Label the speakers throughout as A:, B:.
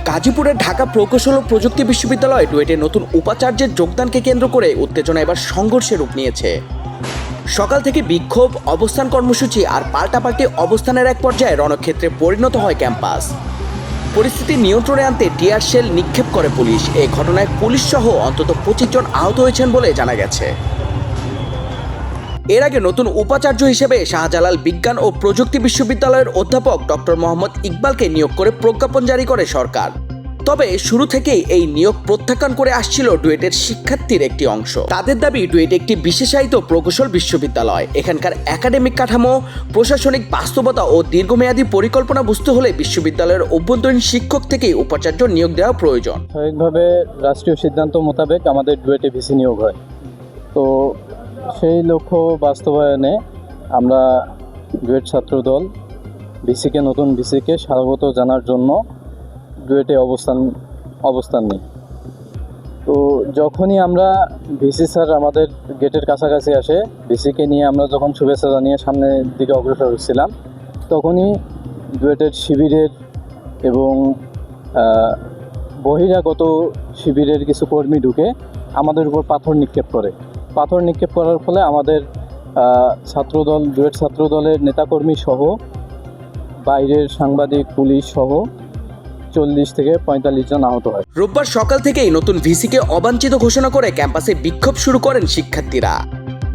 A: গাজীপুরের ঢাকা প্রকৌশল ও প্রযুক্তি বিশ্ববিদ্যালয় ডুয়েটে নতুন উপাচার্যের যোগদানকে কেন্দ্র করে উত্তেজনা এবার সংঘর্ষের রূপ নিয়েছে। সকাল থেকে বিক্ষোভ, অবস্থান কর্মসূচি আর পাল্টাপাল্টি অবস্থানের এক পর্যায়ে রণক্ষেত্রে পরিণত হয় ক্যাম্পাস। পরিস্থিতি নিয়ন্ত্রণে আনতে টিয়ার শেল নিক্ষেপ করে পুলিশ। এই ঘটনায় পুলিশ সহ অন্তত 25 জন আহত হয়েছেন বলে জানা গেছে। এর আগে নতুন উপাচার্য হিসেবে শাহজালাল বিজ্ঞান ও প্রযুক্তি বিশ্ববিদ্যালয়ের অধ্যাপক ডক্টর মোহাম্মদ ইকবালকে নিয়োগ করে প্রজ্ঞাপন জারি করে সরকার। তবে শুরু থেকেই এই নিয়োগ প্রত্যাখ্যান করে আসছিল ডুয়েটের শিক্ষার্থীর একটি অংশ। তাদের দাবি, ডুয়েট একটি বিশেষায়িত প্রকৌশল বিশ্ববিদ্যালয়। এখানকার একাডেমিক কাঠামো, প্রশাসনিক বাস্তবতা ও দীর্ঘমেয়াদী পরিকল্পনা বুঝতে হলে বিশ্ববিদ্যালয়ের অভ্যন্তরীণ শিক্ষক থেকেই উপাচার্য নিয়োগ দেওয়া প্রয়োজন।
B: স্বাভাবিকভাবে রাষ্ট্রীয় সিদ্ধান্ত মোতাবেক আমাদের ডুয়েটে ভিসি নিয়োগ হয়। তো সেই লক্ষ্য বাস্তবায়নে আমরা ডুয়েট ছাত্রদল নতুন ভিসিকে স্বাগত জানার জন্য ডুয়েটে অবস্থান নিই। তো যখনই আমরা ভিসি স্যার আমাদের গেটের কাছাকাছি আসে, ভিসিকে নিয়ে আমরা যখন শুভেচ্ছা জানিয়ে সামনের দিকে অগ্রসর হচ্ছিলাম, তখনই ডুয়েটের শিবিরের এবং বহিরাগত শিবিরের কিছু কর্মী ঢুকে আমাদের উপর পাথর নিক্ষেপ করার ফলে আমাদের ডুয়েট ছাত্রদলের নেতাকর্মী সহ বাইরের সাংবাদিক, পুলিশ সহ 40 থেকে 45 জন আহত হয়।
A: রোববার সকাল থেকেই নতুন ভিসিকে অবাঞ্ছিত ঘোষণা করে ক্যাম্পাসে বিক্ষোভ শুরু করেন শিক্ষার্থীরা।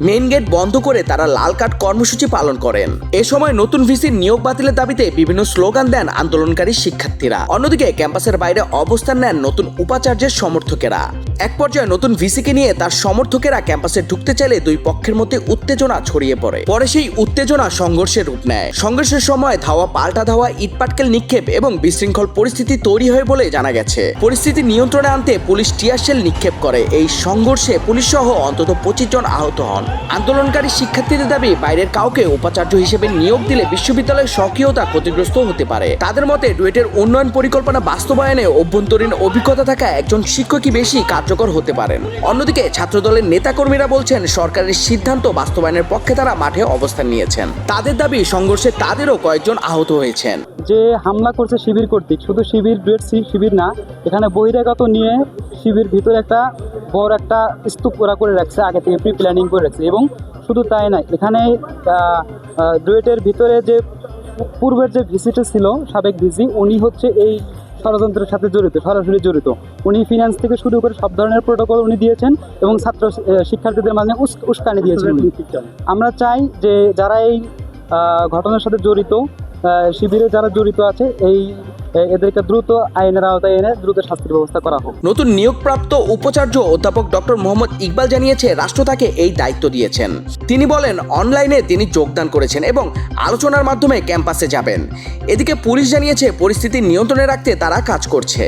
A: মেইন গেট বন্ধ করে তারা লাল কার্ড কর্মসূচি পালন করেন। এ সময় নতুন ভিসির নিয়োগ বাতিলের দাবিতে বিভিন্ন স্লোগান দেন আন্দোলনকারী শিক্ষার্থীরা। অন্যদিকে ক্যাম্পাসের বাইরে অবস্থান নেন নতুন উপাচার্যের সমর্থকেরা। এক পর্যায়ে নতুন ভিসিকে নিয়ে তার সমর্থকেরা ক্যাম্পাসে ঢুকতে চাইলে দুই পক্ষের মধ্যে উত্তেজনা ছড়িয়ে পড়ে। পরে সেই উত্তেজনা সংঘর্ষের রূপ নেয়। সংঘর্ষের সময় ধাওয়া, পাল্টা ধাওয়া, ইটপাটকেল নিক্ষেপ এবং বিশৃঙ্খল পরিস্থিতি তৈরি হয় বলে জানা গেছে। পরিস্থিতি নিয়ন্ত্রণে আনতে পুলিশ টিয়ার শেল নিক্ষেপ করে। এই সংঘর্ষে পুলিশ সহ অন্তত 25 জন আহত হন। আন্দোলনকারী শিক্ষার্থীদের দাবি, বাইরের কাউকে উপাচার্য হিসেবে নিয়োগ দিলে বিশ্ববিদ্যালয়ের স্বকীয়তা ক্ষতিগ্রস্ত হতে পারে। তাদের মতে ডুয়েটের উন্নয়ন পরিকল্পনা বাস্তবায়নে অভ্যন্তরীণ অভিজ্ঞতা থাকা একজন শিক্ষকই বেশি কার্যকর হতে পারেন। অন্যদিকে ছাত্রদলের নেতাকর্মীরা বলছেন, সরকারের সিদ্ধান্ত বাস্তবায়নের পক্ষে তারা মাঠে অবস্থান নিয়েছেন। তাদের দাবি, সংঘর্ষে তাদেরও কয়েকজন আহত হয়েছেন।
C: যে হামলা করছে শিবির কর্তৃক, শুধু ডুয়েট শিবির না, এখানে বহিরাগত নিয়ে শিবির ভিতরে একটা বড় একটা স্তূপ করে রাখছে, আগে থেকে প্রি প্ল্যানিং করে রাখছে। এবং শুধু তাই নয়, এখানে ডুয়েটের ভিতরে যে পূর্বের যে ভিসিটা ছিল, সাবেক ভিসি, উনি হচ্ছে এই ষড়যন্ত্রের সাথে সরাসরি জড়িত। উনি ফিনান্স থেকে শুরু করে সব ধরনের প্রোটোকল উনি দিয়েছেন এবং শিক্ষার্থীদের মাঝে উস্কানি দিয়েছেন। আমরা চাই যে যারা এই ঘটনার সাথে জড়িত, শিবিরে যারা জড়িত আছে, এদেরকে দ্রুত আইনের আওতায় এনে দ্রুত শাস্তির ব্যবস্থা করা হোক।
A: নতুন নিয়োগপ্রাপ্ত উপাচার্য অধ্যাপক ডক্টর মোহাম্মদ ইকবাল জানিয়েছে, রাষ্ট্র তাকে এই দায়িত্ব দিয়েছেন। তিনি বলেন, অনলাইনে তিনি যোগদান করেছেন এবং আলোচনার মাধ্যমে ক্যাম্পাসে যাবেন। এদিকে পুলিশ জানিয়েছে, পরিস্থিতি নিয়ন্ত্রণে রাখতে তারা কাজ করছে।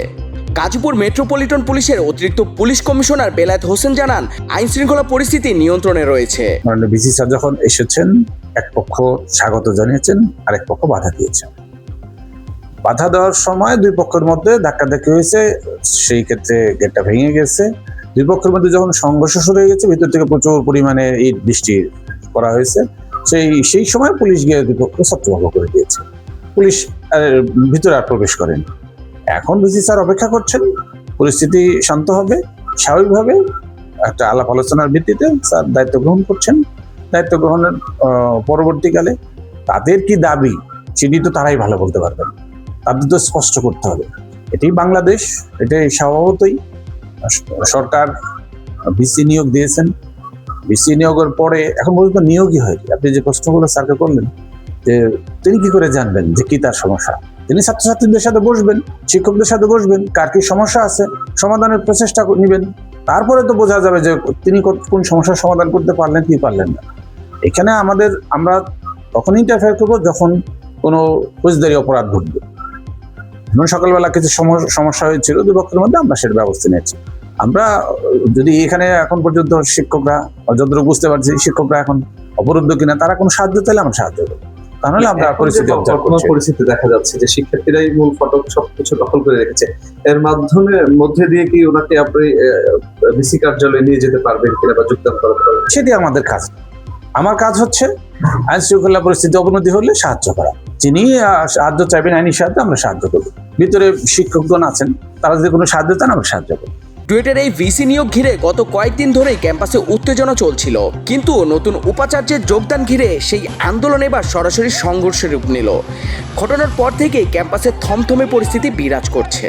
A: গাজীপুর মেট্রোপলিটন পুলিশের অতিরিক্ত পুলিশ কমিশনার বেলায়েত হোসেন জানান, আইন শৃঙ্খলা পরিস্থিতি নিয়ন্ত্রণে রয়েছে।
D: ভিসি স্যার যখন এসেছেন, এক পক্ষ স্বাগত জানিয়েছেন, আরেক পক্ষ বাধা দিয়েছেন। বাধা দেওয়ার সময় দুই পক্ষের মধ্যে ধাক্কাধাক্কি হয়েছে, সেই ক্ষেত্রে গেটটা ভেঙে গেছে। দুই পক্ষের মধ্যে যখন সংঘর্ষ শুরু হয়ে গেছে, ভিতর থেকে প্রচুর পরিমাণে ইট বৃষ্টি করা হয়েছে। সেই সময় পুলিশ গিয়ে দুই পক্ষ ছত্রভঙ্গ করে দিয়েছে। পুলিশ ভিতরে আর প্রবেশ করেন। এখন ভিসি স্যার অপেক্ষা করছেন, পরিস্থিতি শান্ত হবে, স্বাভাবিকভাবে একটা আলাপ আলোচনার ভিত্তিতে স্যার দায়িত্ব গ্রহণ করছেন। দায়িত্ব গ্রহণের পরবর্তীকালে তাদের কি দাবি, সেটি তো তারাই ভালো বলতে পারবেন। তাদের তো স্পষ্ট করতে হবে। এটাই বাংলাদেশ, এটাই স্বভাবতই। সরকার ভিসি নিয়োগ দিয়েছেন। ভিসি নিয়োগের পরে এখন পর্যন্ত নিয়োগই হয়নি। আপনি যে প্রশ্নগুলো স্যারকে করলেন, যে তিনি কি করে জানবেন যে কি তার সমস্যা? তিনি ছাত্রছাত্রীদের সাথে বসবেন, শিক্ষকদের সাথে বসবেন, কার কি সমস্যা আছে সমাধানের প্রচেষ্টা নেবেন। তারপরে তো বোঝা যাবে যে তিনি কোন সমস্যার সমাধান করতে পারলেন কি পারলেন না। এখানে আমরা তখন ইন্টারফেয়ার করবো যখন কোনো ফৌজদারি অপরাধ ঘটবে। যেমন সকালবেলা কিছু সমস্যা হয়েছিল দুই পক্ষের মধ্যে, আমরা সেটা ব্যবস্থা নিয়েছি। আমরা যদি এখানে এখন পর্যন্ত শিক্ষকরা, যতটুকু বুঝতে পারছি, শিক্ষকরা এখন অবরুদ্ধ কিনা, তারা কোনো সাহায্য চাইলে আমরা সাহায্য করবো। তাহলে আমরা
E: পরিস্থিতি দেখা যাচ্ছে যে শিক্ষার্থীরাই মূল ফটক সবকিছু দখল করে রেখেছে। এর মধ্যে দিয়ে কি ওনাকে আপনি ভিসি কার্যালয়ে নিয়ে যেতে পারবেন কিনা বা যোগদান করাতে পারবেন?
D: সেটি আমাদের কাজ। আমার কাজ হচ্ছে আইন শৃঙ্খলা পরিস্থিতি অবনতি হলে সাহায্য করা। যিনি সাহায্য চাইবেন আইনি সাহায্য আমরা সাহায্য করবো। ভিতরে শিক্ষকগণ আছেন, তারা যদি কোনো সাহায্য চান আমরা সাহায্য করবো।
A: ডুয়েটের এই ভিসি নিয়োগ ঘিরে গত কয়েকদিন ধরেই ক্যাম্পাসে উত্তেজনা চলছিল, কিন্তু নতুন উপাচার্যের যোগদান ঘিরে সেই আন্দোলন এবার সরাসরি সংঘর্ষের রূপ নিল। ঘটনার পর থেকেই ক্যাম্পাসে থমথমে পরিস্থিতি বিরাজ করছে।